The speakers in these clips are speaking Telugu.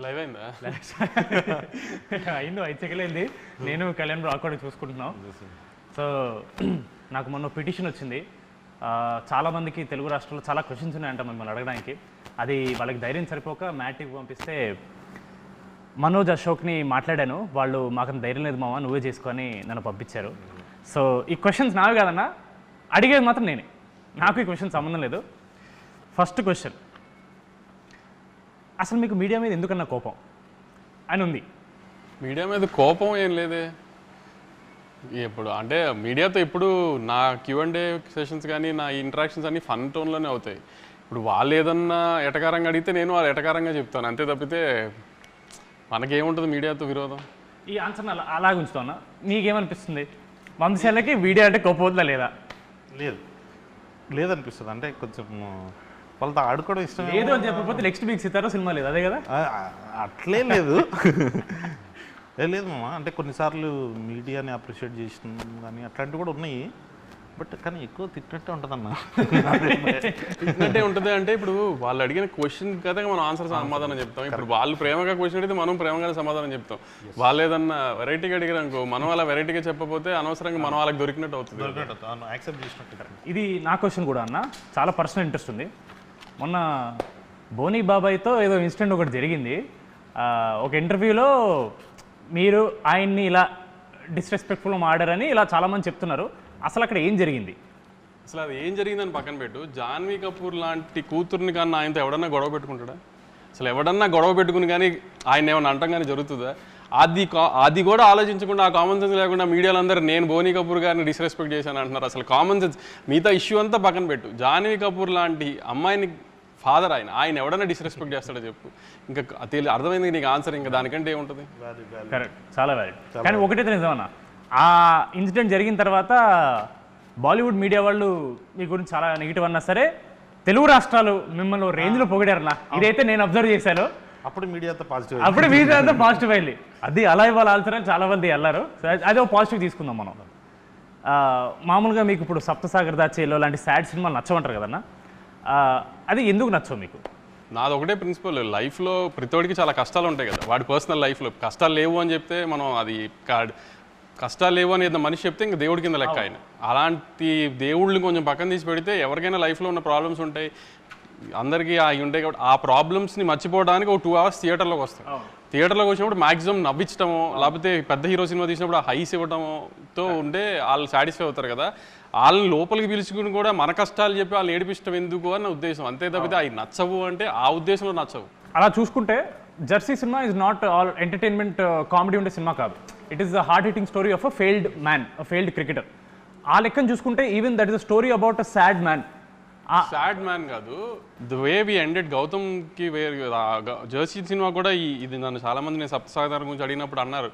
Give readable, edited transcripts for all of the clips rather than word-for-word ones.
లైవ్ అయిందా? అయింది, 5 సెకండ్లు అయింది. నేను కళ్యాణ్ బ్రో కూడా చూసుకుంటున్నాం. సో నాకు మొన్న పిటిషన్ వచ్చింది. చాలామందికి తెలుగు రాష్ట్రాల్లో చాలా క్వశ్చన్స్ ఉన్నాయంట మిమ్మల్ని అడగడానికి. అది వాళ్ళకి ధైర్యం సరిపోక మ్యాట్కి పంపిస్తే మనోజ్ అశోక్ని మాట్లాడాను. వాళ్ళు మాకు ధైర్యం లేదు మామ, నువ్వే చేసుకొని నన్ను పంపించారు. సో ఈ క్వశ్చన్స్ నావి కాదన్నా, అడిగేది మాత్రం నేనే. నాకు ఈ క్వశ్చన్ సంబంధం లేదు. ఫస్ట్ క్వశ్చన్, అసలు మీకు మీడియా మీద ఎందుకన్నా కోపం అని ఉంది? మీడియా మీద కోపం ఏం లేదే. ఇప్పుడు అంటే మీడియాతో ఇప్పుడు నా Q&A సెషన్స్ కానీ నా ఇంటరాక్షన్స్ అన్నీ ఫన్ టోన్లోనే అవుతాయి. ఇప్పుడు వాళ్ళు ఏదన్నా ఎటకారంగా అడిగితే నేను వాళ్ళు ఎటకారంగా చెప్తాను, అంతే తప్పితే మనకేముంటుంది మీడియాతో విరోధం. ఈ ఆన్సర్ని అలాగే ఉంచుతాను. మీకేమనిపిస్తుంది, వంశశాలకి మీడియా అంటే కోపం వద్దా లేదా? లేదనిపిస్తుంది. అంటే కొంచెం వాళ్ళతో ఆడుకోవడం ఇష్టం లేదు అని చెప్పకపోతే నెక్స్ట్ వీక్ సితారా సినిమా లేదు, అదే కదా? అట్లే లేదు. లేదు మామ, అంటే కొన్నిసార్లు మీడియాని అప్రిషియేట్ చేసిన కానీ అట్లాంటివి కూడా ఉన్నాయి. బట్ కానీ ఎక్కువ తిట్టినట్టే ఉంటుంది అన్న. తిట్టినట్టే ఉంటుంది అంటే ఇప్పుడు వాళ్ళు అడిగిన క్వశ్చన్ కదా మనం ఆన్సర్ సమాధానం చెప్తాం. ఇప్పుడు వాళ్ళు ప్రేమగా క్వశ్చన్ అడిగితే మనం ప్రేమగానే సమాధానం చెప్తాం. వాళ్ళు ఏదన్నా వెరైటీగా అడిగారు అనుకో, మనం అలా వెరైటీగా చెప్పకపోతే అనవసరంగా మనం వాళ్ళకి దొరికినట్టు అవుతుంది. యాక్సెప్ట్ చేసినట్టు. ఇది నా క్వశ్చన్ కూడా అన్న, చాలా పర్సనల్ ఇంట్రెస్ట్ ఉంది. మొన్న బోనీ బాబాయ్తో ఏదో ఇన్సిడెంట్ ఒకటి జరిగింది. ఒక ఇంటర్వ్యూలో మీరు ఆయన్ని ఇలా డిస్రెస్పెక్ట్ఫుల్గా మాడారని ఇలా చాలామంది చెప్తున్నారు. అసలు అక్కడ ఏం జరిగింది? అసలు అది ఏం జరిగిందని పక్కన పెట్టు, జాన్వీ కపూర్ లాంటి కూతుర్ని కన్నా ఆయనతో ఎవడన్నా గొడవ పెట్టుకుంటాడా? అసలు ఎవడన్నా గొడవ పెట్టుకుని కానీ ఆయన ఏమన్నా అంటాం కానీ జరుగుతుందా? అది కూడా ఆలోచించకుండా, ఆ కామన్ సెన్స్ లేకుండా మీడియాలో అందరూ నేను బోనీ కపూర్ గారిని డిస్రెస్పెక్ట్ చేశాను అంటున్నారు. అసలు కామన్ సెన్స్ మిగతా ఇష్యూ అంతా పక్కన పెట్టు, జాన్వీ కపూర్ లాంటి అమ్మాయిని ఫాదర్ ఆయన ఎవడన్నా డిస్రెస్పెక్ట్ చేస్తాడో చెప్పు. ఇంకా అర్థమైంది నీకు ఆన్సర్, ఇంకా దానికంటే ఏముంటుంది? కరెక్ట్, చాలా వ్యాలిడ్. కానీ ఒకటైతే నిజమన్నా, ఆ ఇన్సిడెంట్ జరిగిన తర్వాత బాలీవుడ్ మీడియా వాళ్ళు మీ గురించి చాలా నెగిటివ్ అన్నా సరే, తెలుగు రాష్ట్రాలు మిమ్మల్ని రేంజ్లో పొగిడారన్నా. ఇదైతే నేను అబ్జర్వ్ చేశాను. అప్పుడు మీడియాతో పాజిటివ్, అప్పుడు మీడియాతో పాజిటివ్ అయింది. అది అలా ఇవ్వాలి ఆల్సర్ చాలా మంది వెళ్ళారు. అదే ఒక పాజిటివ్ తీసుకుందాం మనం. మామూలుగా మీకు ఇప్పుడు సప్తసాగర్ దాచేలో లాంటి సాడ్ సినిమాలు నచ్చమంటారు కదన్నా, అది ఎందుకు నచ్చవు మీకు? నాది ఒకటే ప్రిన్సిపల్, లైఫ్లో ప్రతివాడికి చాలా కష్టాలు ఉంటాయి కదా. వాడి పర్సనల్ లైఫ్లో కష్టాలు లేవు అని చెప్తే మనం అది కష్టాలు లేవు అని ఏదైనా మనిషి చెప్తే ఇంకా దేవుడి కింద లెక్క ఆయన. అలాంటి దేవుళ్ళని కొంచెం పక్కన తీసి పెడితే ఎవరికైనా లైఫ్లో ఉన్న ప్రాబ్లమ్స్ ఉంటాయి, అందరికీ అవి ఉంటాయి కాబట్టి ఆ ప్రాబ్లమ్స్ని మర్చిపోవడానికి ఒక 2 hours థియేటర్లోకి వస్తాం. థియేటర్లోకి వచ్చినప్పుడు మ్యాక్సిమం నవ్వించడమో లేకపోతే పెద్ద హీరో సినిమా తీసినప్పుడు ఆ హైస్ ఇవ్వడంతో ఉంటే వాళ్ళు సాటిస్ఫై అవుతారు కదా. వాళ్ళని లోపలికి పిలుచుకుని కూడా మన కష్టాలు చెప్పి వాళ్ళని ఏడిపించడం ఎందుకు అన్న ఉద్దేశం, అంతే తప్పితే అవి నచ్చవు అంటే ఆ ఉద్దేశంలో నచ్చవు. అలా చూసుకుంటే Jersey cinema is not all entertainment comedy ఉండే సినిమా కాదు. It is the heart hitting story of a failed man, failed cricketer. ఆ లెక్కను చూసుకుంటే even that is a story about a sad man. Sad man కాదు, ద వే వి ఎండెడ్ గౌతమ్కి జెర్సీ సినిమా కూడా ఇది నన్ను చాలామంది నేను సప్తసాగర్ గురించి అడిగినప్పుడు అన్నారు,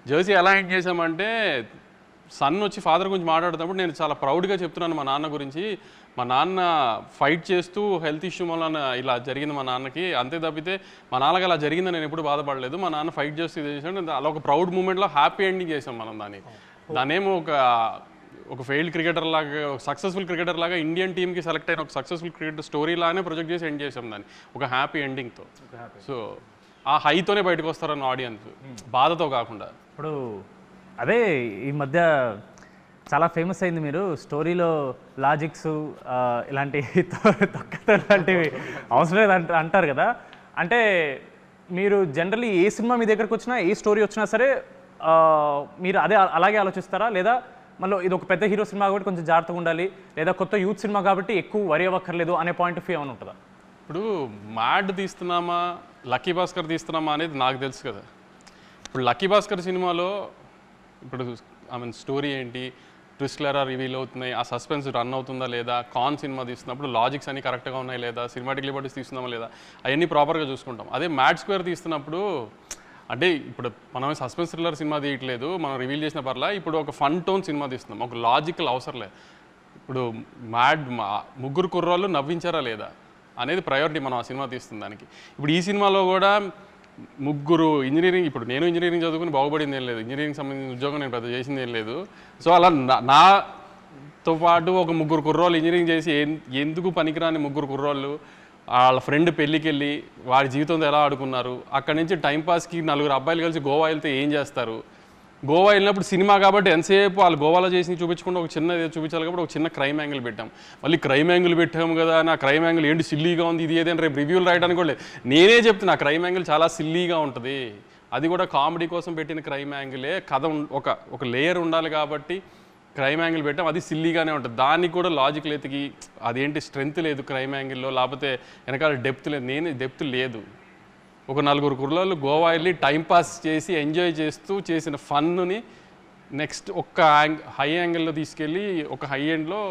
జెర్సీ ఎలా ఎండ్ చేశామంటే సన్ వచ్చి ఫాదర్ గురించి మాట్లాడుతున్నప్పుడు నేను చాలా ప్రౌడ్గా చెప్తున్నాను మా నాన్న గురించి. మా నాన్న ఫైట్ చేస్తూ హెల్త్ ఇష్యూ వల్ల ఇలా జరిగింది మా నాన్నకి, అంతే తప్పితే మా నాన్నకి అలా జరిగిందని నేను ఎప్పుడు బాధపడలేదు. మా నాన్న ఫైట్ చేస్తూ ఇది చేసాడు, అలా ఒక ప్రౌడ్ మూమెంట్లో హ్యాపీ ఎండింగ్ చేసాం మనం దానేమో ఒక ఫెయిల్డ్ క్రికెటర్ లాగా, ఒక సక్సెస్ఫుల్ క్రికెటర్ లాగా ఇండియన్ టీమ్కి సెలెక్ట్ అయిన ఒక సక్సెస్ఫుల్ క్రికెటర్ స్టోరీ లాగానే ప్రొజెక్ట్ చేసి ఎండ్ చేసాం దాన్ని ఒక హ్యాపీ ఎండింగ్తో. సో ఆ హైతోనే బయటకు వస్తారన్న ఆడియన్స్, బాధతో కాకుండా. ఇప్పుడు అదే ఈ మధ్య చాలా ఫేమస్ అయింది, మీరు స్టోరీలో లాజిక్స్ ఇలాంటి తొక్కతో లాంటివి అవసరం లేదు అంటారు కదా. అంటే మీరు జనరల్లీ ఏ సినిమా మీ దగ్గరకు వచ్చినా, ఏ స్టోరీ వచ్చినా సరే మీరు అలాగే ఆలోచిస్తారా? లేదా మళ్ళీ ఇది ఒక పెద్ద హీరో సినిమా కాబట్టి కొంచెం జాగ్రత్తగా ఉండాలి, లేదా కొత్త యూత్ సినిమా కాబట్టి ఎక్కువ వరి అవ్వక్కర్లేదు అనే పాయింట్ ఆఫ్ వ్యూ ఏమైనా ఉంటుందా? ఇప్పుడు మ్యాడ్ తీస్తున్నామా లక్కీ భాస్కర్ తీస్తున్నామా అనేది నాకు తెలుసు కదా. ఇప్పుడు లక్కీ భాస్కర్ సినిమాలో ఇప్పుడు స్టోరీ ఏంటి, ట్విస్ట్లు ఎలా రివీల్ అవుతున్నాయి, ఆ సస్పెన్స్ రన్ అవుతుందా లేదా, కాన్ సినిమా తీస్తున్నప్పుడు లాజిక్స్ అన్ని కరెక్ట్గా ఉన్నాయి లేదా, సినిమాటిక్ లిబర్టీస్ తీస్తున్నామా లేదా, అవన్నీ ప్రాపర్గా చూసుకుంటాం. అదే మ్యాడ్ స్క్వేర్ తీస్తున్నప్పుడు అంటే ఇప్పుడు మనం సస్పెన్స్ థ్రిల్లర్ సినిమా తీయట్లేదు, మనం రివీల్ చేసిన పర్లా, ఇప్పుడు ఒక ఫన్ టోన్ సినిమా తీస్తున్నాం, ఒక లాజికల్ అవసరం లేదు. ఇప్పుడు ముగ్గురు కుర్రాళ్ళు నవ్వించారా లేదా అనేది ప్రయారిటీ మనం ఆ సినిమా తీస్తుంది దానికి. ఇప్పుడు ఈ సినిమాలో కూడా ముగ్గురు ఇంజనీరింగ్, ఇప్పుడు నేను ఇంజనీరింగ్ చదువుకుని బాగుపడింది ఏం లేదు, ఇంజనీరింగ్ సంబంధించిన ఉద్యోగం నేను పెద్ద చేసింది ఏం లేదు. సో అలా నాతో పాటు ఒక ముగ్గురు కుర్రోళ్ళు ఇంజనీరింగ్ చేసి ఎందుకు పనికిరాని ముగ్గురు కుర్రోళ్ళు వాళ్ళ ఫ్రెండ్ పెళ్ళికి వెళ్ళి వాడి జీవితంతో ఎలా ఆడుకున్నారు, అక్కడి నుంచి టైంపాస్కి 4 అబ్బాయిలు కలిసి గోవా వెళ్తే ఏం చేస్తారు, గోవా వెళ్ళినప్పుడు సినిమా కాబట్టి ఎంతసేపు వాళ్ళు గోవాలో చేసి చూపించకుండా ఒక చిన్న చూపించాలి కాబట్టి ఒక చిన్న క్రైమ్ యాంగిల్ పెట్టాం. మళ్ళీ క్రైమ్ యాంగిల్ పెట్టాము కదా, నా క్రైమ్ యాంగిల్ ఏంటి సిల్లీగా ఉంది ఇది ఏదైనా రేపు రివ్యూలు రాయడానికి కూడా లేదు. నేనే చెప్తున్నా క్రైమ్ యాంగిల్ చాలా సిల్లీగా ఉంటుంది, అది కూడా కామెడీ కోసం పెట్టిన క్రైమ్ యాంగిలే. కథ ఒక లేయర్ ఉండాలి కాబట్టి క్రైమ్ యాంగిల్ పెట్టాం, అది సిల్లీగానే ఉంటుంది. దానికి కూడా లాజిక్ ఎతికి అదేంటి స్ట్రెంత్ లేదు క్రైమ్ యాంగిల్లో, లేకపోతే వెనకాల డెప్త్ లేదు. డెప్త్ లేదు. ఒక 4 కుర్రాళ్ళు గోవా వెళ్ళి టైంపాస్ చేసి ఎంజాయ్ చేస్తూ చేసిన ఫన్నుని నెక్స్ట్ హై యాంగిల్లో తీసుకెళ్ళి ఒక హై ఎండ్లో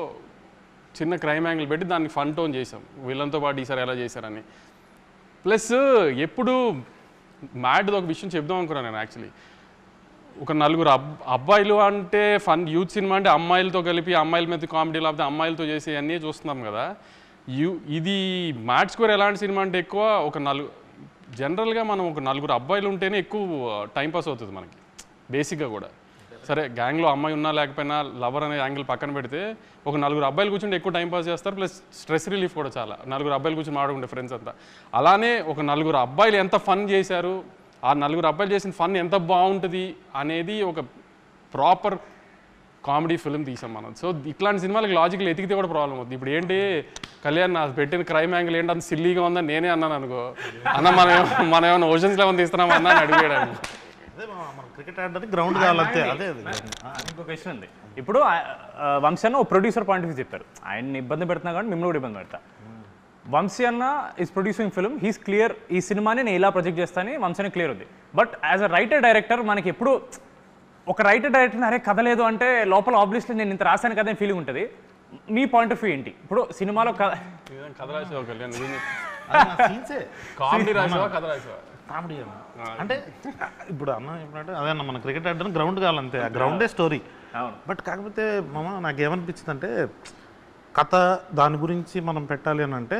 చిన్న క్రైమ్ యాంగిల్ పెట్టి దాన్ని ఫన్ టోన్ చేసాం వీళ్ళంతో పాటు ఈసారి ఎలా చేశారని. ప్లస్ ఎప్పుడు మ్యాడ్ది ఒక విషయం చెప్దాం అనుకున్నాను నేను. యాక్చువల్లీ ఒక 4 అబ్బాయిలు అంటే ఫన్ యూత్ సినిమా అంటే అమ్మాయిలతో కలిపి అమ్మాయిల మీద కామెడీ లేకపోతే అమ్మాయిలతో చేసే అన్నీ చూస్తున్నాం కదా. ఇది మ్యాడ్ స్క్వేర్ ఎలాంటి సినిమా అంటే ఎక్కువ జనరల్గా మనం ఒక 4 అబ్బాయిలు ఉంటేనే ఎక్కువ టైంపాస్ అవుతుంది మనకి బేసిక్గా కూడా. సరే గ్యాంగ్లో అమ్మాయి ఉన్నా లేకపోయినా లవర్ అనే యాంగిల్ పక్కన పెడితే ఒక 4 అబ్బాయిలు కూర్చుంటే ఎక్కువ టైంపాస్ చేస్తారు. ప్లస్ స్ట్రెస్ రిలీఫ్ కూడా చాలా 4 అబ్బాయిలు కూర్చొని మాట్లాడుకుంటే ఫ్రెండ్స్ అంతా. అలానే ఒక 4 అబ్బాయిలు ఎంత ఫన్ చేశారు, ఆ 4 అబ్బాయిలు చేసిన ఫన్ ఎంత బాగుంటుంది అనేది ఒక ప్రాపర్ కామెడీ ఫిల్మ్ తీసాం మనం. సో ఇట్లాంటి సినిమాలకి లాజికల్ ఎతికితే కూడా ప్రాబ్లం అవుతుంది. ఇప్పుడు ఏంటి కళ్యాణ్ నా పెట్టిన క్రైమ్ యాంగిల్ ఏంటి అంత సిల్లీగా ఉందని నేనే అన్నాను అనుకో, అన్న మనం ఏమైనా ఓషన్స్ లెవెన్ తీస్తున్నాం అన్నా అని అడిగాడు. క్రికెట్ ఆడడానికి గ్రౌండ్ కావాలంతే. అదే ఇంకో క్వశ్చన్ ఉంది. ఇప్పుడు వంశీ అన్న ఒక ప్రొడ్యూసర్ పాయింట్ ఆఫ్ వ్యూ చెప్పారు, ఆయన్ని ఇబ్బంది పెడుతున్నా కానీ మిమ్మల్ని కూడా ఇబ్బంది పెడతా. వంశీ అన్న is producing film, he's clear ఈ సినిమాని నేను ఇలా ప్రొజెక్ట్ చేస్తానని వంశీ అని క్లియర్ ఉంది. But as a writer director మనకి ఎప్పుడు ఒక రైటర్ డైరెక్టర్ అరే కథ లేదు అంటే లోపల ఆబ్వియస్లీ నేను ఇంత రాశాను కదా అని ఫీలింగ్ ఉంటుంది. మీ పాయింట్ ఆఫ్ వ్యూ ఏంటి? ఇప్పుడు సినిమాలో కథ రాసావా కళ్యాణ్? కామెడీ రాసావా కథ రాసావా? కామెడీ అంటే ఇప్పుడు అన్న చెప్పినట్టు అదే అన్న మన క్రికెట్ ఆడడానికి గ్రౌండ్ కావాలంతే, ఆ గ్రౌండే స్టోరీ. బట్ కాకపోతే మామ నాకేమనిపించింది అంటే కథ దాని గురించి మనం పెట్టాలి అని అంటే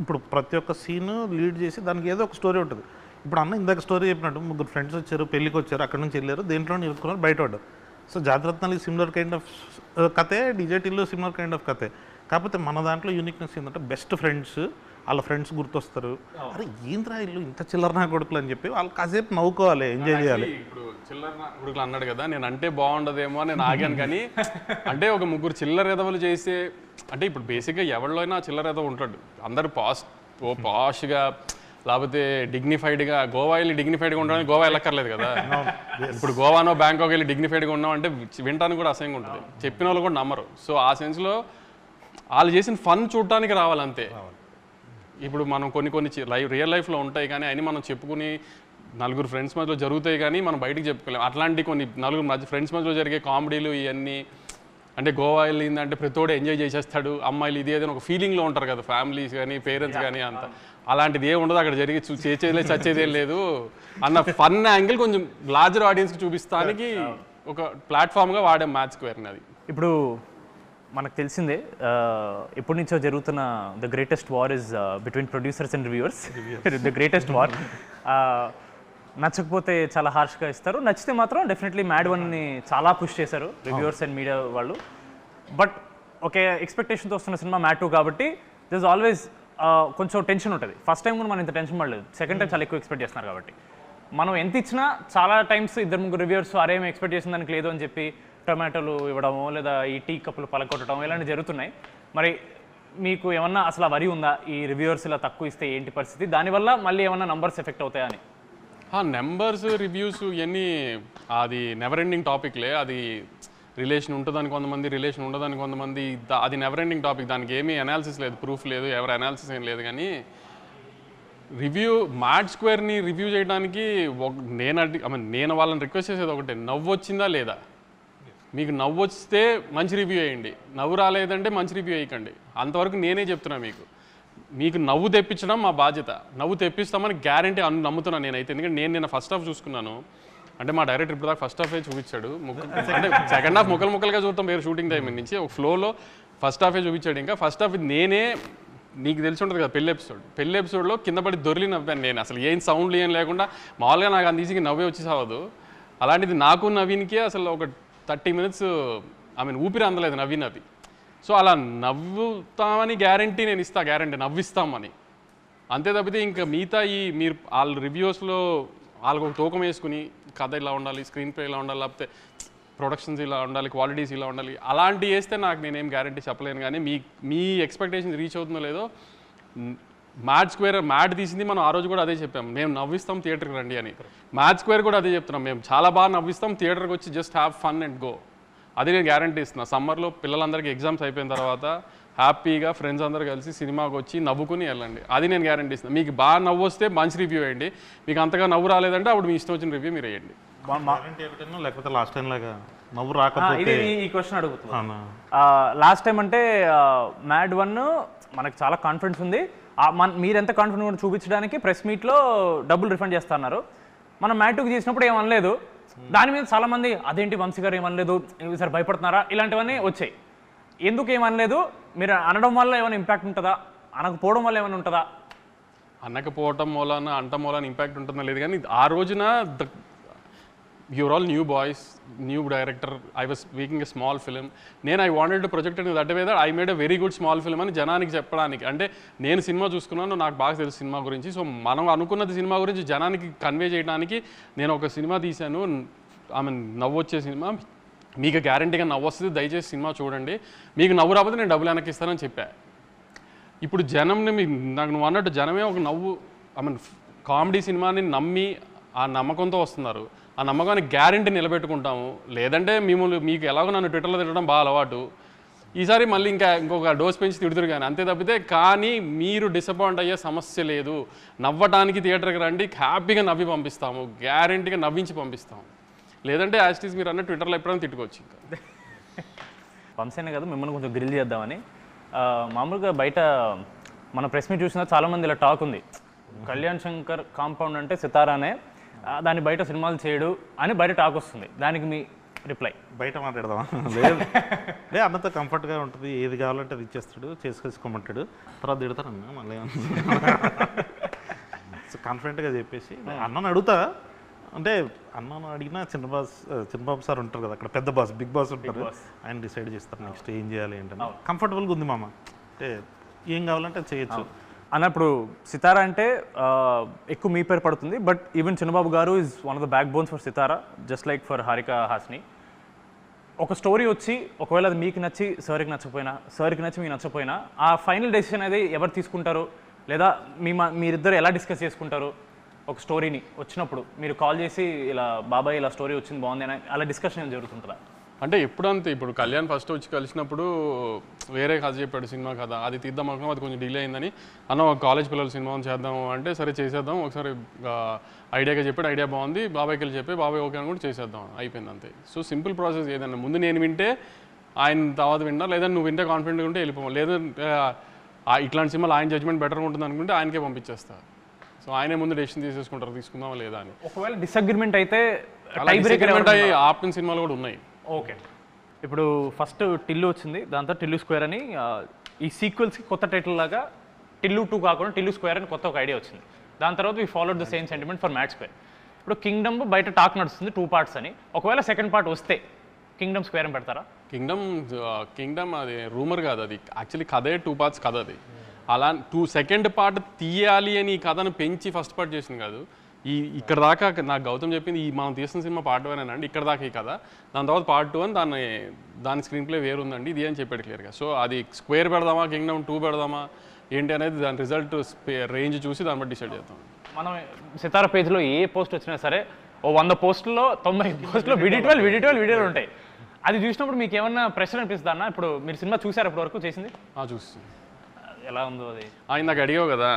ఇప్పుడు ప్రతి ఒక్క సీన్ లీడ్ చేసి దానికి ఏదో ఒక స్టోరీ ఉంటుంది. ఇప్పుడు అన్న ఇందాక స్టోరీ చెప్పినట్టు 3 ఫ్రెండ్స్ వచ్చారు, పెళ్ళికి వచ్చారు, అక్కడ నుంచి వెళ్ళారు, దేంట్లో ఇరుక్కున్నారు, బయట పడ్డారు. So Jathiratnalu similar kind of కథే, డిజేటీలో సిమిలర్ కైండ్ ఆఫ్ కథే. కాకపోతే మన దాంట్లో యూనిక్నెస్ ఏంటంటే బెస్ట్ ఫ్రెండ్స్, వాళ్ళ ఫ్రెండ్స్ గుర్తొస్తారు. అరే ఏంద్రా ఇల్లు ఇంత చిల్లర నా కొడుకులు అని చెప్పి వాళ్ళు కాసేపు నవ్వుకోవాలి, ఎంజాయ్ చేయాలి. ఇప్పుడు చిల్లర నా కొడుకులు అన్నాడు కదా, నేను అంటే బాగుండదేమో అని నేను ఆగాను. కానీ అంటే ఒక 3 చిల్లర ఎదవలు చేసే అంటే ఇప్పుడు బేసిక్గా ఎవరిలో అయినా చిల్లర ఎదవ ఉంటాడు. అందరు పాష్గా లేకపోతే డిగ్నిఫైడ్గా గోవా వెళ్ళి డిగ్నిఫైడ్గా ఉండడానికి గోవా వెళ్ళక్కర్లేదు కదా. ఇప్పుడు గోవానో బ్యాంకాక్ వెళ్ళి డిగ్నిఫైడ్గా ఉన్నాం అంటే వినటానికి కూడా అసహ్యంగా ఉంటుంది, చెప్పిన వాళ్ళు కూడా నమ్మరు. సో ఆ సెన్స్లో వాళ్ళు చేసిన ఫన్ చూడటానికి రావాలంతే. ఇప్పుడు మనం కొన్ని రియల్ లైఫ్లో ఉంటాయి కానీ అని మనం చెప్పుకుని 4 ఫ్రెండ్స్ మధ్యలో జరుగుతాయి కానీ మనం బయటకు చెప్పుకోలేము. అట్లాంటి కొన్ని 4 ఫ్రెండ్స్ మధ్యలో జరిగే కామెడీలు ఇవన్నీ అంటే గోవా వెళ్ళిందంటే ప్రతిోడు ఎంజాయ్ చేసేస్తాడు, అమ్మాయిలు ఇది ఏదైనా ఒక ఫీలింగ్లో ఉంటారు కదా ఫ్యామిలీస్ కానీ పేరెంట్స్ కానీ. అంత అలాంటిది ఏమి ఉండదు అక్కడ జరిగి చేసేది చచ్చేదేం లేదు అన్న ఫన్ యాంగిల్ కొంచెం లార్జర్ ఆడియన్స్కి చూపిస్తానికి ఒక ప్లాట్ఫామ్గా వాడే మ్యాచ్ స్క్వేర్ని. అది ఇప్పుడు మనకు తెలిసిందే ఎప్పటి నుంచో జరుగుతున్న the greatest war is between producers and reviewers. The greatest war. నచ్చకపోతే చాలా హార్ష్గా ఇస్తారు, నచ్చితే మాత్రం డెఫినెట్లీ మ్యాడ్ వన్ని చాలా పుష్ చేశారు రివ్యూవర్స్ అండ్ మీడియా వాళ్ళు. బట్ ఒక ఎక్స్పెక్టేషన్తో వస్తున్న సినిమా మ్యాడ్ 2 కాబట్టి దిస్ ఆల్వేస్ కొంచెం టెన్షన్ ఉంటుంది. ఫస్ట్ టైం కూడా మనం ఇంత టెన్షన్ పడలేదు, సెకండ్ టైం చాలా ఎక్కువ ఎక్స్పెక్ట్ చేస్తున్నారు కాబట్టి మనం ఎంత ఇచ్చినా చాలా టైమ్స్ 2-3 రివ్యూవర్స్ అరేం ఎక్స్పెక్ట్ చేసిన దానికి లేదు అని చెప్పి టొమాటోలు ఇవ్వడమో లేదా ఈ టీ కప్పులు పలకొట్టడం ఇలాంటివి జరుగుతున్నాయి. మరి మీకు ఏమన్నా అసలు వరి ఉందా ఈ రివ్యూవర్స్ ఇలా తక్కువ ఇస్తే ఏంటి పరిస్థితి, దానివల్ల మళ్ళీ ఏమన్నా నంబర్స్ ఎఫెక్ట్ అవుతాయా అని? నెంబర్స్ రివ్యూస్ ఇవన్నీ అది నెవర్ ఎండింగ్ టాపిక్లే. అది రిలేషన్ ఉంటుందని కొంతమంది, రిలేషన్ ఉండదని కొంతమంది, అది నెవర్ ఎండింగ్ టాపిక్. దానికి ఏమీ అనాలిసిస్ లేదు, ప్రూఫ్ లేదు, ఎవరి అనాలిసిస్ ఏం లేదు. కానీ మ్యాడ్ స్క్వేర్ని రివ్యూ చేయడానికి నేను వాళ్ళని రిక్వెస్ట్ చేసేది ఒకటే, నవ్వు వచ్చిందా లేదా. మీకు నవ్వు వస్తే మంచి రివ్యూ వేయండి, నవ్వు రాలేదంటే మంచి రివ్యూ వేయకండి. అంతవరకు నేనే చెప్తున్నా మీకు నవ్వు తెప్పించడం మా బాధ్యత. నవ్వు తెప్పిస్తామని గ్యారంటీ నమ్ముతున్నాను నేనైతే. ఎందుకంటే నేను ఫస్ట్ హాఫ్ చూసుకున్నాను, అంటే మా డైరెక్టర్ ఇప్పుడు దాకా ఫస్ట్ హాఫే చూపించాడు. అంటే సెకండ్ హాఫ్ ముక్కలుగా చూస్తాం వేరే షూటింగ్ టైం నుంచి, ఒక ఫ్లోలో ఫస్ట్ హాఫే చూపించాడు. ఇంకా ఫస్ట్ హాఫ్ నేనే, నీకు తెలిసి ఉంటుంది కదా పెళ్లి ఎపిసోడ్లో కింద పడి దొరికి నవ్వాను నేను. అసలు ఏం సౌండ్లు ఏం లేకుండా మామూలుగా నాకు అంత ఈజీగా నవ్వే వచ్చి సావదు. అలాంటిది నాకు నవీన్కే అసలు ఒక 30 minutes ఊపిరి అందలేదు నవ్వి. సో అలా నవ్వుతామని గ్యారంటీ నేను ఇస్తా, గ్యారంటీ నవ్విస్తామని. అంతే తప్పితే ఇంకా మిగతా మీరు వాళ్ళ రివ్యూస్లో వాళ్ళకు ఒక తూకం వేసుకుని కథ ఇలా ఉండాలి, స్క్రీన్ ప్లే ఇలా ఉండాలి, లేకపోతే ప్రొడక్షన్స్ ఇలా ఉండాలి, క్వాలిటీస్ ఇలా ఉండాలి, అలాంటివి వేస్తే నాకు నేనేం గ్యారంటీ చెప్పలేను. కానీ మీ ఎక్స్పెక్టేషన్స్ రీచ్ అవుతుందో లేదో. మ్యాడ్ తీసింది మనం ఆ రోజు కూడా అదే చెప్పాము, మేము నవ్విస్తాం థియేటర్కి రండి అని. మ్యాడ్ స్క్వేర్ కూడా అదే చెప్తున్నాం, మేము చాలా బాగా నవ్విస్తాం, థియేటర్కి వచ్చి just have fun and go. అది నేను గ్యారంటీ ఇస్తున్నా. సమ్మర్లో పిల్లలందరికీ ఎగ్జామ్స్ అయిపోయిన తర్వాత హ్యాపీగా ఫ్రెండ్స్ అందరూ కలిసి సినిమాకి వచ్చి నవ్వుకుని వెళ్ళండి. అది నేను గ్యారంటీ ఇస్తున్నాను. మీకు బాగా నవ్వు వస్తే మంచి రివ్యూ వేయండి, మీకు అంతగా నవ్వు రాలేదంటే అప్పుడు మీ ఇష్టం వచ్చిన రివ్యూ మీరు వేయండి. లేకపోతే లాస్ట్ టైం లాగా నవ్వు రాకపోతే ఈ క్వశ్చన్ అడుగుతున్నాను. లాస్ట్ టైం అంటే మ్యాడ్ 1 మనకు చాలా కాన్ఫిడెన్స్ ఉంది, మీరు ఎంత కాన్ఫిడెంట్ చూపించడానికి ప్రెస్ మీట్లో డబ్బులు రిఫండ్ చేస్తున్నారు. మనం మ్యాడ్ 2కి చేసినప్పుడు ఏమనలేదు, దాని మీద చాలామంది అదేంటి వంశీ గారు ఏమనలేదు, ఈసారి భయపడుతున్నారా, ఇలాంటివన్నీ వచ్చాయి. ఎందుకు ఏమనలేదు? మీరు అనడం వల్ల ఏమైనా ఇంపాక్ట్ ఉంటుందా, అనకపోవడం వల్ల ఏమైనా ఉంటుందా? అనకపోవటం మూలన అంట మూలన ఇంపాక్ట్ ఉంటుందో లేదు, కానీ ఆ రోజున you are all new boys, new director, I was making a small film. I wanted to project in that way that I made a very good small film అని జనానికి చెప్పడానికి. అంటే నేను సినిమా చూసుకున్నాను, నాకు బాగా తెలుసు సినిమా గురించి. సో మనం అనుకున్నది సినిమా గురించి జనానికి కన్వే చేయడానికి నేను ఒక సినిమా తీశాను. నవ్వు వచ్చే సినిమా, మీకు గ్యారంటీగా నవ్వు వస్తుంది, దయచేసి సినిమా చూడండి, మీకు నవ్వు రాకపోతే నేను డబ్బులు వెనక్కి ఇస్తానని చెప్పా. ఇప్పుడు జనంని నాకు నువ్వు అన్నట్టు జనమే ఒక నవ్వు కామెడీ సినిమాని నమ్మి ఆ నమ్మకంతో వస్తున్నారు. ఆ నమ్మకాన్ని గ్యారంటీ నిలబెట్టుకుంటాము. లేదంటే మీకు ఎలాగో నన్ను ట్విట్టర్లో తిట్టడం బాగా అలవాటు, ఈసారి మళ్ళీ ఇంకొక డోస్ పెంచి తిడుతురు కానీ అంతే తప్పితే. కానీ మీరు డిసప్పాయింట్ అయ్యే సమస్య లేదు. నవ్వటానికి థియేటర్కి రండి, హ్యాపీగా నవ్వి పంపిస్తాము, గ్యారంటీగా నవ్వించి పంపిస్తాము. లేదంటే యాస్టీస్ మీరు అన్న ట్విట్టర్లో ఎప్పుడైనా తిట్టుకోవచ్చు. ఇంకా వంశీనే కాదు, మిమ్మల్ని కొంచెం గ్రిల్ చేద్దామని. మామూలుగా బయట మన ప్రెస్ మీట్ చూసినా చాలామంది ఇలా టాక్ ఉంది, కళ్యాణ్ శంకర్ కాంపౌండ్ అంటే సితారానే, దాన్ని బయట సినిమాలు చేయడు అని బయట టాక్ వస్తుంది. దానికి మీ రిప్లై? బయట మాట్లాడదామా? లేదు, అన్నతో కంఫర్ట్గా ఉంటుంది, ఏది కావాలంటే అది ఇచ్చేస్తాడు, చేసుకోమంటాడు, తర్వాత తిడతానన్నా మళ్ళీ కాన్ఫిడెంట్గా చెప్పేసి అన్నను అడుగుతా. అంటే అన్నను అడిగినా చిన్నబాబు సార్ ఉంటారు కదా అక్కడ, పెద్ద బాస్, బిగ్ బాస్ ఉంటారు, ఆయన డిసైడ్ చేస్తారు నెక్స్ట్ ఏం చేయాలి ఏంటంటే. కంఫర్టబుల్గా ఉంది మామ, అంటే ఏం కావాలంటే చేయొచ్చు అన్నప్పుడు. సితారా అంటే ఎక్కువ మీ పేరు పడుతుంది, బట్ ఈవెన్ చిన్నబాబు గారు is one of the back bones for Sitara, just like for Haarika Hassine. ఒక స్టోరీ వచ్చి ఒకవేళ అది మీకు నచ్చి సార్కి నచ్చకపోయినా, సార్కి నచ్చి మీకు నచ్చకపోయినా, ఆ ఫైనల్ డెసిషన్ అనేది ఎవరు తీసుకుంటారు, లేదా మీరిద్దరు ఎలా డిస్కస్ చేసుకుంటారు? ఒక స్టోరీని వచ్చినప్పుడు మీరు కాల్ చేసి ఇలా బాబాయ్ ఇలా స్టోరీ వచ్చింది బాగుంది అని అలా డిస్కషన్ జరుగుతుంటుందా? అంటే ఎప్పుడంతే, ఇప్పుడు కళ్యాణ్ ఫస్ట్ వచ్చి కలిసినప్పుడు వేరే కథ చెప్పాడు, సినిమా కథ, అది తీద్దాం అనుకున్నాం, అది కొంచెం డిలే అయిందని. అన్న కాలేజ్ పిల్లల సినిమా చేద్దాం అంటే సరే చేసేద్దాం, ఒకసారి ఐడియాగా చెప్పాడు, ఐడియా బాగుంది, బాబాయ్కి వెళ్ళి చెప్పి బాబాయ్ ఓకే అని కూడా చేసేద్దాం, అయిపోయింది అంతే. So simple process. ఏదన్నా ముందు నేను వింటే ఆయన తర్వాత విన్నా, లేదంటే నువ్వు వింటే కాన్ఫిడెంట్గా ఉంటే వెళ్ళిపోవాలి, లేదంటే ఇట్లాంటి సినిమాలు ఆయన జడ్జ్మెంట్ బెటర్గా ఉంటుంది అనుకుంటే ఆయనకే పంపించేస్తా. సో ఆయనే ముందు డెసిషన్ తీసేసుకుంటారు, తీసుకుందామా లేదా అని. ఒకవేళ డిసగ్రిమెంట్ అయితే ఆపిన సినిమాలు కూడా ఉన్నాయి. ఓకే, ఇప్పుడు ఫస్ట్ టిల్లు వచ్చింది, దాంతో టిల్లు స్క్వేర్ అని, ఈ సీక్వెల్స్కి కొత్త టైటిల్ లాగా టిల్లు 2 కాకుండా టిల్లు స్క్వేర్ అని కొత్త ఒక ఐడియా వచ్చింది. దాని తర్వాత we followed the same sentiment for mad square. ఇప్పుడు కింగ్డమ్ బయట టాక్ నడుస్తుంది 2 పార్ట్స్ అని, ఒకవేళ సెకండ్ పార్ట్ వస్తే కింగ్డమ్ స్క్వేర్ అని పెడతారా? కింగ్డమ్ అది రూమర్ కాదు, అది యాక్చువల్లీ కథే 2 పార్ట్స్ కథ. అది అలా సెకండ్ పార్ట్ తీయాలి అని ఈ కథను పెంచి ఫస్ట్ పార్ట్ చేసింది కాదు. ఇక్కడ దాకా నాకు గౌతమ్ చెప్పింది, మనం తీసిన సినిమా పార్ట్ 1 అండి, ఇక్కడ దాకా ఈ కథ, దాని తర్వాత పార్ట్ 2 అని దాని స్క్రీన్ ప్లే వేరు ఉందండి ఇది అని చెప్పాడు క్లియర్గా. సో అది స్క్వేర్ పెడదామా, కింగ్డమ్ 2 పెడదామా ఏంటి అనేది దాని రిజల్ట్ రేంజ్ చూసి దాన్ని బట్టి డిసైడ్ చేద్దాం. మనం సితారా పేజ్లో ఏ పోస్ట్ వచ్చినా సరే ఓ 100 పోస్టుల్లో 90 పోస్టులో వీడియోలు ఉంటాయి. అది చూసినప్పుడు మీకు ఏమన్నా ప్రెషర్ అనిపిస్తుందా అన్న? ఇప్పుడు మీరు సినిమా చూసారు ఇప్పటి వరకు చేసింది? చూసి ఎలా ఉందో అది? నాకు అడిగావు కదా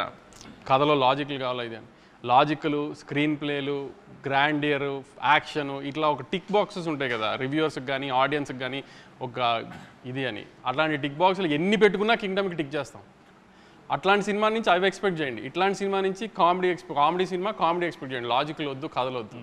కథలో లాజిక్లు కావాలి, ఇది అని. లాజిక్లు, స్క్రీన్ ప్లేలు, గ్రాండియర్, యాక్షన్, ఇట్లా ఒక టిక్ బాక్సెస్ ఉంటాయి కదా రివ్యూవర్స్కి కానీ ఆడియన్స్కి కానీ ఒక ఇది అని. అట్లాంటి టిక్ బాక్స్లు ఎన్ని పెట్టుకున్నా కింగ్డమ్కి టిక్ చేస్తాం. అట్లాంటి సినిమా నుంచి అవి ఎక్స్పెక్ట్ చేయండి, ఇట్లాంటి సినిమా నుంచి కామెడీ ఎక్స్పెక్ట్ చేయండి. లాజిక్లు వద్దు, కథలు వద్దు.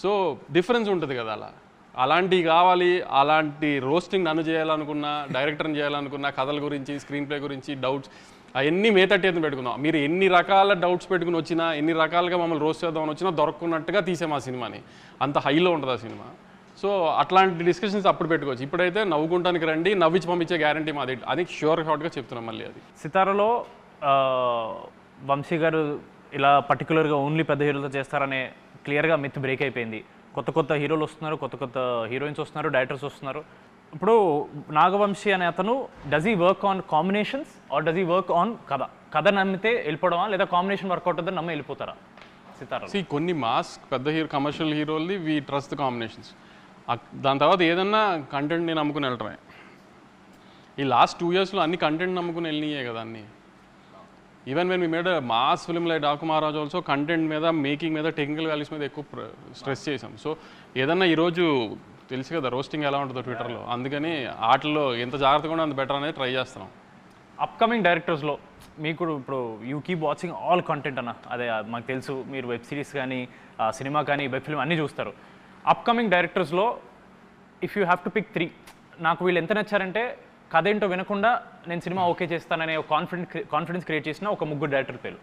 సో డిఫరెన్స్ ఉంటుంది కదా. అలాంటివి కావాలి. అలాంటి రోస్టింగ్ నన్ను చేయాలనుకున్నా, డైరెక్టర్ని చేయాలనుకున్నా, కథల గురించి, స్క్రీన్ ప్లే గురించి డౌట్స్ అవన్నీ మేతట్టేది పెట్టుకుందాం. మీరు ఎన్ని రకాల డౌట్స్ పెట్టుకుని వచ్చినా, ఎన్ని రకాలుగా మమ్మల్ని రోస్ట్ చేద్దామని వచ్చినా దొరకకున్నట్టుగా తీసాం ఆ సినిమాని. అంత హైలో ఉంటుంది ఆ సినిమా. సో సో అట్లాంటి డిస్కషన్స్ అప్పుడు పెట్టుకోవచ్చు. ఇప్పుడైతే నవ్వుకుంటానికి రండి, నవ్వించి పంపించే గ్యారంటీ మాది అది షార్ట్గా చెప్తున్నాం మళ్ళీ. అది సితారలో వంశీ గారు ఇలా పర్టికులర్గా ఓన్లీ పెద్ద హీరోలతో చేస్తారనే క్లియర్గా మిత్ బ్రేక్ అయిపోయింది. కొత్త కొత్త హీరోలు వస్తున్నారు, కొత్త కొత్త హీరోయిన్స్ వస్తున్నారు, డైరెక్టర్స్ వస్తున్నారు. ఇప్పుడు నాగవంశీ అనే అతను does he work on combinations or does he work on కథ నమ్మితే వెళ్ళిపోవడమా, లేదా కాంబినేషన్ వర్కౌట్ అవుతుందని నమ్మి వెళ్ళిపోతారా సితారా? కొన్ని మాస్ పెద్ద కమర్షియల్ హీరోల్ది వీ ట్రస్ట్ ద కాంబినేషన్స్. దాని తర్వాత ఏదన్నా కంటెంట్ని నమ్ముకుని వెళ్ళటమే. ఈ లాస్ట్ 2 yearsలో అన్ని కంటెంట్ నమ్ముకుని వెళ్ళినాయే కదా అన్నీ. Even when we made mass film like Daaku Maharaj also content మీద, మేకింగ్ మీద, టెక్నికల్ వాల్యూస్ మీద ఎక్కువ స్ట్రెస్ చేసాం. సో ఏదన్నా ఈరోజు తెలుసు కదా రోస్టింగ్ ఎలా ఉంటుందో ట్విట్టర్లో, అందుకని వాటిలో ఎంత జాగ్రత్తగా ఉంటే అంత బెటర్ అనేది ట్రై చేస్తున్నాం. అప్కమింగ్ డైరెక్టర్స్లో మీకు ఇప్పుడు you keep watching all content అన్న, అదే మాకు తెలుసు మీరు వెబ్ సిరీస్ కానీ సినిమా కానీ వెబ్ ఫిల్మ్ అన్నీ చూస్తారు. అప్కమింగ్ డైరెక్టర్స్లో if you have to pick 3, నాకు వీళ్ళు ఎంత నచ్చారంటే కథ ఏంటో వినకుండా నేను సినిమా ఓకే చేస్తాననే ఒక కాన్ఫిడెన్స్ క్రియేట్ చేసిన ఒక 3 డైరెక్టర్ పేరు.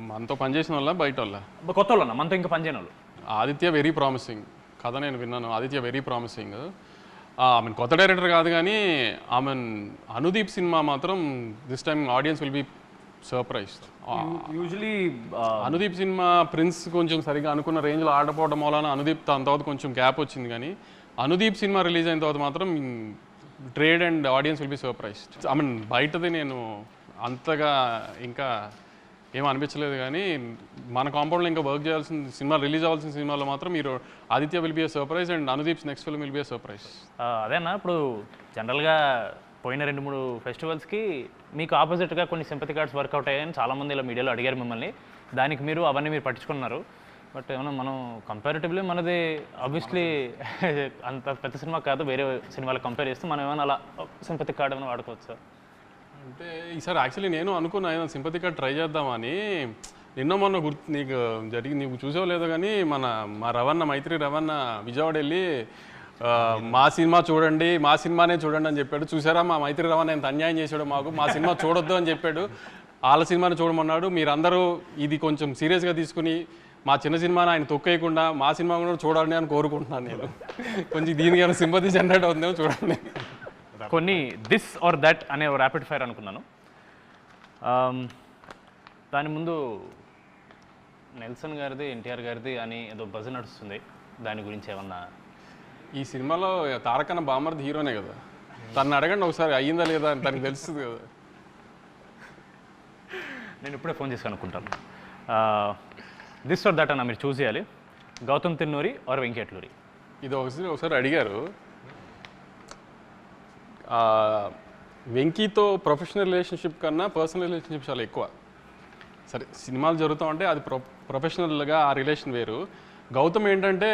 మనతో పనిచేసిన వాళ్ళ బయట వాళ్ళ కొత్త వాళ్ళు అన్న, మనతో ఇంకా పనిచేయని వాళ్ళు. ఆదిత్య వెరీ ప్రామిసింగ్ కథ నేను విన్నాను. Aditya very promising. మీన్ కొత్త డైరెక్టర్ కాదు కానీ అనుదీప్ సినిమా మాత్రం this time audiences will be surprised. Usually Anudeep సినిమా ప్రిన్స్ కొంచెం సరిగా అనుకున్న రేంజ్లో ఆడపోవడం వలన అనుదీప్ దాని తర్వాత కొంచెం గ్యాప్ వచ్చింది. కానీ అనుదీప్ సినిమా రిలీజ్ అయిన తర్వాత మాత్రం trade and audience will be surprised. బయటది నేను అంతగా ఇంకా ఏం అనిపించలేదు, కానీ మన కాంపౌండ్లో ఇంకా వర్క్ చేయాల్సిన సినిమా, రిలీజ్ అవ్వాల్సిన సినిమాలో మాత్రం మీరు Aditya will be a surprise and Anudeep's next film will be a surprise. అదేనా ఇప్పుడు జనరల్గా పోయిన 2-3 ఫెస్టివల్స్కి మీకు ఆపోజిట్గా కొన్ని సింపతి కార్డ్స్ వర్కౌట్ అయ్యాయని చాలామంది ఇలా మీడియాలో అడిగారు మిమ్మల్ని. దానికి అవన్నీ మీరు పట్టించుకున్నారు. బట్ ఏమన్నా మనం కంపారిటివ్లీ మనది ఆబ్వియస్లీ అంత పెద్ద సినిమా కాదు, వేరే సినిమాలు కంపేర్ చేస్తే మనం ఏమైనా అలా సింపతి కార్డ్ ఏమైనా వాడుకోవచ్చు సార్? అంటే ఈసారి యాక్చువల్లీ నేను అనుకున్నా ఏదైనా సింపతి కార్డ్ ట్రై చేద్దామని. నిన్న మొన్న నీకు చూసావు లేదో కానీ మా మైత్రి రవణ విజయవాడ వెళ్ళి మా సినిమా చూడండి, మా సినిమానే చూడండి అని చెప్పాడు. చూసారా మా మైత్రి రవణ ఎంత అన్యాయం చేశాడు మాకు, మా సినిమా చూడొద్దు అని చెప్పాడు, వాళ్ళ సినిమాని చూడమన్నాడు. మీరందరూ ఇది కొంచెం సీరియస్గా తీసుకుని మా చిన్న సినిమాని ఆయన తొక్కేయకుండా మా సినిమా కూడా చూడాలని అని కోరుకుంటున్నాను నేను. కొంచెం దీనికి ఏమైనా సింపతి జనరేట్ అవుతుందేమో చూడండి. కొన్ని దిస్ ఆర్ దట్ అనే ర్యాపిడ్ ఫైర్ అనుకున్నాను. దాని ముందు నెల్సన్ గారిది, ఎన్టీఆర్ గారిది అని ఏదో బజ్ నడుస్తుంది, దాని గురించి ఏమన్నా? ఈ సినిమాలో తారకన్న బామర్ది హీరోనే కదా, తను అడగండి ఒకసారి అయ్యిందా లేదా అని తనకు తెలుస్తుంది కదా. నేను ఇప్పుడే ఫోన్ చేసి అనుకుంటాను. దిస్ ఆర్ దట్ అన్న మీరు చూస్ చేయాలి, గౌతమ్ తిన్నూరి ఆర్ వెంకీ అట్లూరి. ఇది ఒకసారి అడిగారు. వెంకీతో ప్రొఫెషనల్ రిలేషన్షిప్ కన్నా పర్సనల్ రిలేషన్షిప్ చాలా ఎక్కువ. సరే సినిమాలు జరుగుతూ ఉంటే అది ప్రొఫెషనల్గా ఆ రిలేషన్ వేరు. గౌతమ్ ఏంటంటే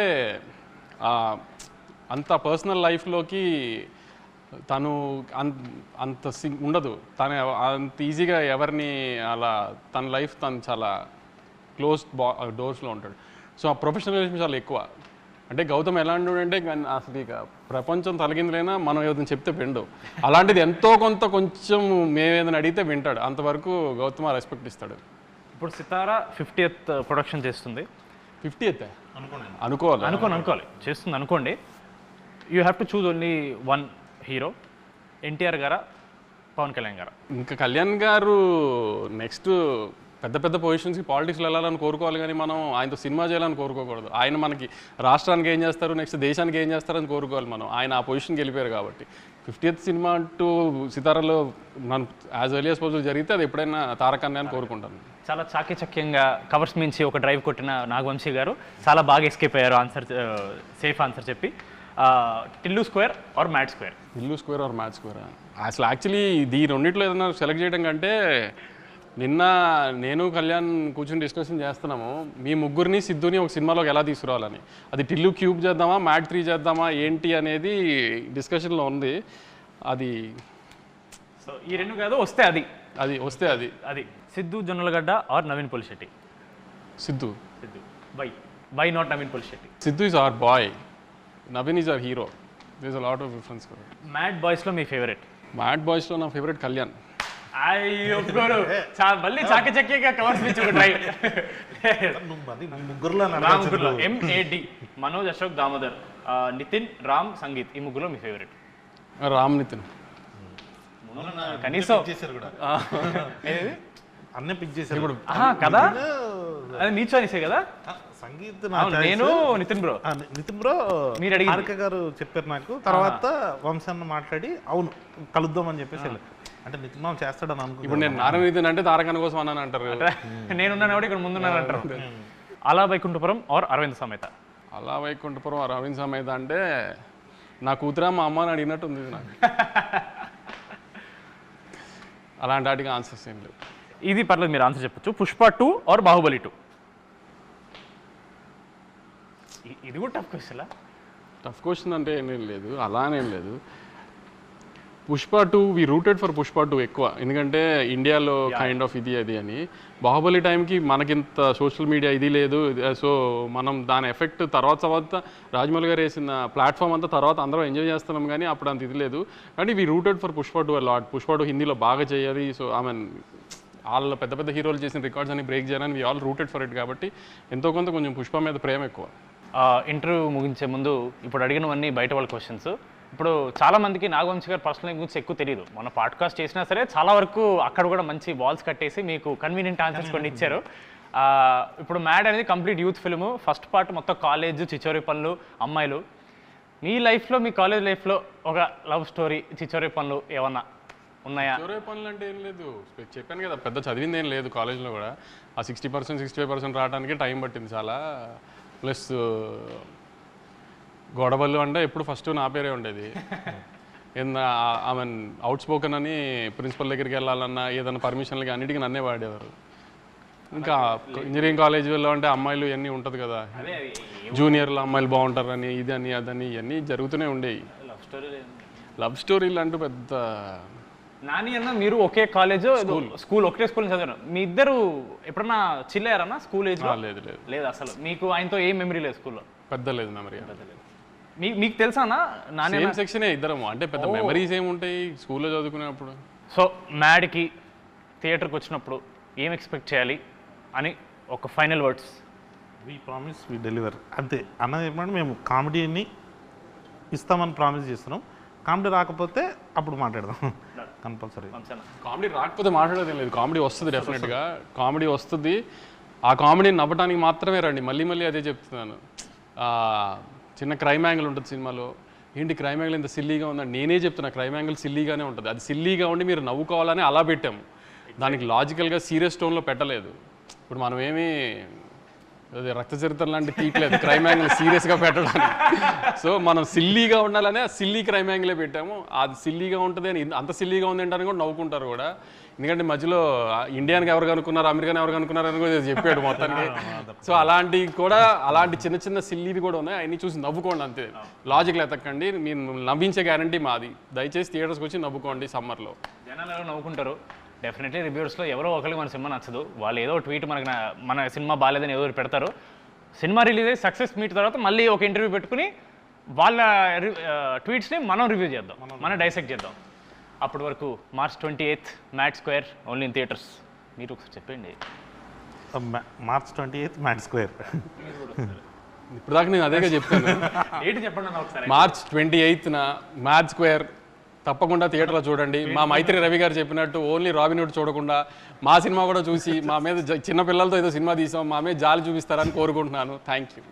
అంత పర్సనల్ లైఫ్లోకి తను అంత ఉండదు, తను అంత ఈజీగా ఎవరిని అలా తన లైఫ్ తను చాలా క్లోజ్డ్ డోర్స్లో ఉంటాడు. సో ఆ ప్రొఫెషనల్ రిలేషన్ చాలా ఎక్కువ. అంటే గౌతమ్ ఎలాంటి అంటే అసలు ఇక ప్రపంచం తలగిందులైనా మనం ఏదైనా చెప్తే విండు, అలాంటిది ఎంతో కొంత కొంచెం మేము ఏదైనా అడిగితే వింటాడు. అంతవరకు గౌతమ్ రెస్పెక్ట్ ఇస్తాడు. ఇప్పుడు సితారా 50th ప్రొడక్షన్ చేస్తుంది. 50th అనుకోవాలి చేస్తుంది అనుకోండి. You have to choose only 1 hero, NTR గారా పవన్ కళ్యాణ్ గారా? ఇంకా కళ్యాణ్ గారు నెక్స్ట్ పెద్ద పెద్ద పొజిషన్స్కి పాలిటిక్స్లో వెళ్ళాలని కోరుకోవాలి, కానీ మనం ఆయనతో సినిమా చేయాలని కోరుకోకూడదు. ఆయన మనకి రాష్ట్రానికి ఏం చేస్తారు, నెక్స్ట్ దేశానికి ఏం చేస్తారని కోరుకోవాలి మనం. ఆయన ఆ పొజిషన్కి వెళ్ళిపోయారు కాబట్టి 50th సినిమా అంటూ సితారాలో మనం యాజ్ ఎర్లీ యాజ్ పాసిబుల్ జరిగితే అది ఎప్పుడైనా తారకన్నే అని కోరుకుంటాను. చాలా చాకచక్యంగా కవర్స్ మించి ఒక డ్రైవ్ కొట్టిన నాగవంశీ గారు చాలా బాగా ఎస్కేప్ అయ్యారు ఆన్సర్, సేఫ్ ఆన్సర్ చెప్పి. Tillu square or mad square? Tillu square or mad square? అసలు యాక్చువల్లీ ఈ రెండింటిలో ఏదైనా సెలెక్ట్ చేయడం కంటే నిన్న నేను కళ్యాణ్ కూర్చొని డిస్కషన్ చేస్తున్నాము, మీ ముగ్గురిని సిద్ధుని ఒక సినిమాలోకి ఎలా తీసుకురావాలని. అది టిల్లు క్యూబ్ చేద్దామా, మ్యాట్ 3 చేద్దామా ఏంటి అనేది డిస్కషన్లో ఉంది. అది సో ఈ 2 కాదు, వస్తే అది Siddhu Jonnalagadda or Naveen Polishetty? Siddhu. Why not Naveen Polishetty? Siddhu is our boy, Naveen is our hero. There is a lot of difference. Mad బాయ్స్లో మీ ఫేవరెట్? మ్యాడ్ బాయ్స్లో నా ఫేవరెట్ కళ్యాణ్. అయ్యో మళ్ళీ చాకచక్యంగా కవర్స్ మించి ఒక డ్రైవ్. ముగ్గురులో MAD మనోజ్, అశోక్, దామోదర్. నితిన్, రామ్, సంగీత్ ఈ ముగ్గులో మీ ఫేవరెట్? రామ్ నితిన్. కనీసం చేశారు కూడా ఏది? అన్నీ పిక్ చేశారు ఇప్పుడు కదా, అది నీ చాయిసే కదా. సంగీత్ నేను నితిన్ బ్రో. నితిన్ బ్రో మీరు అడిగి హారిక గారు చెప్పారు నాకు. తర్వాత వంశాన్ని మాట్లాడి అవును కలుద్దాం అని చెప్పేసి అంటే నితిన్ మామ చేస్తాడని అనుకో. ఇప్పుడు నేను నారాయణ నితిన్ అంటే తారకన్న కోసం అన్నాను అంటారు. నేనున్నాను కూడా ఇక్కడ ముందున్నాను అంటారు. అలా వైకుంఠపురం ఆర్ అరవింద్ సమేత? అలా వైకుంఠపురం అరవింద్ సమేత అంటే నా కూతురా మా అమ్మని అడిగినట్టు ఉంది నాకు. అలాంటి వాటికి ఆన్సర్స్ ఏం లేవు. ఇది పర్లేదు, మీరు ఆన్సర్ చెప్పొచ్చు. పుష్ప 2 ఆర్ బాహుబలి 2? ఇది కూడా టఫ్ క్వశ్చన్. టఫ్ క్వశ్చన్ అంటే ఏం లేదు, అలానేం లేదు. పుష్ప 2 వి రూటెడ్ ఫర్ పుష్ప 2 ఎక్కువ, ఎందుకంటే ఇండియాలో కైండ్ ఆఫ్ ఇది అది అని. బాహుబలి టైంకి మనకింత సోషల్ మీడియా ఇది లేదు, సో మనం దాని ఎఫెక్ట్ తర్వాత రాజమౌళి గారు వేసిన ప్లాట్ఫామ్ అంతా తర్వాత అందరం ఎంజాయ్ చేస్తున్నాం, కానీ అప్పుడు అంత ఇది లేదు. కానీ we rooted for Pushpa 2 lot. Pushpa 2 హిందీలో బాగా చేయాలి, సో ఐ మీన్ వాళ్ళ పెద్ద పెద్ద హీరోలు చేసిన రికార్డ్స్ అని బ్రేక్ చేయాలని we all rooted for it. కాబట్టి ఎంతో కొంత కొంచెం పుష్ప మీద ప్రేమ ఎక్కువ. ఇంటర్వ్యూ ముగించే ముందు ఇప్పుడు అడిగినవన్నీ బయట వాళ్ళ క్వశ్చన్స్. ఇప్పుడు చాలామందికి నాగవంశి గారు పర్సనల్ లైఫ్ గురించి ఎక్కువ తెలియదు. మన పాడ్కాస్ట్ చేసినా సరే చాలా వరకు అక్కడ కూడా మంచి వాల్స్ కట్టేసి మీకు కన్వీనియంట్ ఆన్సర్స్ కొన్ని ఇచ్చారు. ఇప్పుడు మ్యాడ్ అనేది complete youth film. First part మొత్తం కాలేజ్, చిచోరి పనులు, అమ్మాయిలు. మీ లైఫ్లో, మీ కాలేజ్ లైఫ్లో ఒక లవ్ స్టోరీ, చిచోరి పనులు ఏమన్నా ఉన్నాయా? చివరి పనులు అంటే ఏం లేదు, చెప్పాను కదా, పెద్ద చదివింది ఏం లేదు కాలేజ్లో కూడా. ఆ 60% 65% రావడానికి టైం పట్టింది చాలా. ప్లస్ గొడవలు అంటే ఎప్పుడు ఫస్ట్ నా పేరే ఉండేది. ఐ మీన్ అవుట్ స్పోకన్ అని ప్రిన్సిపల్ దగ్గరికి వెళ్ళాలన్నా ఏదైనా పర్మిషన్లకి అన్నిటికీ నన్నే వాడేవారు. ఇంకా ఇంజనీరింగ్ కాలేజీలో అంటే అమ్మాయిలు ఇవన్నీ ఉంటుంది కదా, జూనియర్లు అమ్మాయిలు బాగుంటారని ఇది అని అదని ఇవన్నీ జరుగుతూనే ఉండేవి. లవ్ స్టోరీలు అంటూ పెద్ద. నాని అన్న మీరు ఒకే కాలేజ్, స్కూల్ ఒకటే స్కూల్ చదివారు. మీ ఇద్దరు ఎప్పుడన్నా చిల్లారన్నా స్కూల్ ఏజ్? లేదు లేదు లేదు అసలు. మీకు ఆయనతో ఏం మెమరీ లేదు స్కూల్లో? పెద్ద లేదు మెమరీ. మీకు తెలుసా అన్న? నాని సేమ్ సెక్షనే ఇద్దరము, అంటే పెద్ద మెమరీస్ ఏముంటాయి స్కూల్లో చదువుకునేప్పుడు. సో మ్యాడ్కి థియేటర్కి వచ్చినప్పుడు ఏం ఎక్స్పెక్ట్ చేయాలి అని ఒక final words? We promise we deliver, అంతే. అన్నది చెప్పండి, మేము కామెడీని ఇస్తామని ప్రామిస్ చేస్తున్నాం. కామెడీ రాకపోతే అప్పుడు మాట్లాడదాం కంపల్సరీ. కామెడీ రాకపోతే మాట్లాడేది లేదు, కామెడీ వస్తుంది డెఫినెట్గా. కామెడీ వస్తుంది, ఆ కామెడీని నవ్వటానికి మాత్రమే రండి. మళ్ళీ మళ్ళీ అదే చెప్తున్నాను. చిన్న క్రైమ్ యాంగిల్ ఉంటుంది సినిమాలో, ఏంటి క్రైమ్ యాంగిల్ ఇంత సిల్లీగా ఉందని నేనే చెప్తున్నా. క్రైమ్ యాంగిల్ సిల్లీగానే ఉంటుంది, అది సిల్లీగా ఉండి మీరు నవ్వుకోవాలని అలా పెట్టాము. దానికి లాజికల్గా సీరియస్ టోన్లో పెట్టలేదు. ఇప్పుడు మనం ఏమీ రక్త చరిత్ర లాంటి తీయట్లేదు క్రైమ్ యాంగిల్ సీరియస్గా పెట్టడానికి. సో మనం సిల్లీగా ఉండాలని ఆ సిల్లీ క్రైమ్ యాంగిలే పెట్టాము. అది సిల్లీగా ఉంటుంది అని, అంత సిల్లీగా ఉంది అంటారని కూడా నవ్వుకుంటారు కూడా. ఎందుకంటే మధ్యలో ఇండియానికి ఎవరు కనుక్కున్నారు, అమెరికాని ఎవరు కనుక్కున్నారు అని కూడా చెప్పాడు మొత్తానికి. సో అలాంటివి కూడా, అలాంటి చిన్న చిన్న సిల్లీవి కూడా ఉన్నాయి, అవన్నీ చూసి నవ్వుకోండి అంతే. లాజిక్లు ఎతకండి, మీరు నవ్వించే గ్యారంటీ మాది. దయచేసి థియేటర్స్కి వచ్చి నవ్వుకోండి సమ్మర్లో. జనాలు ఎవరు నవ్వుకుంటారు. డెఫినెట్లీ రివ్యూర్స్లో ఎవరో ఒకరికి మన సినిమా నచ్చదు, వాళ్ళు ఏదో ట్వీట్ మన సినిమా బాగాలేదని ఏదో పెడతారు. సినిమా రిలీజ్ అయ్యి సక్సెస్ మీట్ తర్వాత మళ్ళీ ఒక ఇంటర్వ్యూ పెట్టుకుని వాళ్ళ ట్వీట్స్ని మనం రివ్యూ చేద్దాం, మనం డైసెక్ట్ చేద్దాం. అప్పటి వరకు March 28th mad square, only in theatres. మీరు ఒకసారి చెప్పండి. March 28th mad square. ఇప్పుడు దాకా నేను అదేగా చెప్పాను. ఏంటి చెప్పండి అన్న ఒకసారి. March 28th మ్యాడ్ స్క్వేర్ తప్పకుండా థియేటర్లో చూడండి. మా మైత్రి రవి గారు చెప్పినట్టు ఓన్లీ రాబిన్ హుడ్ చూడకుండా మా సినిమా కూడా చూసి మా మీద చిన్న పిల్లలతో ఏదో సినిమా తీసాం, మా మీద జాలి చూపిస్తారని కోరుకుంటున్నాను. Thank you.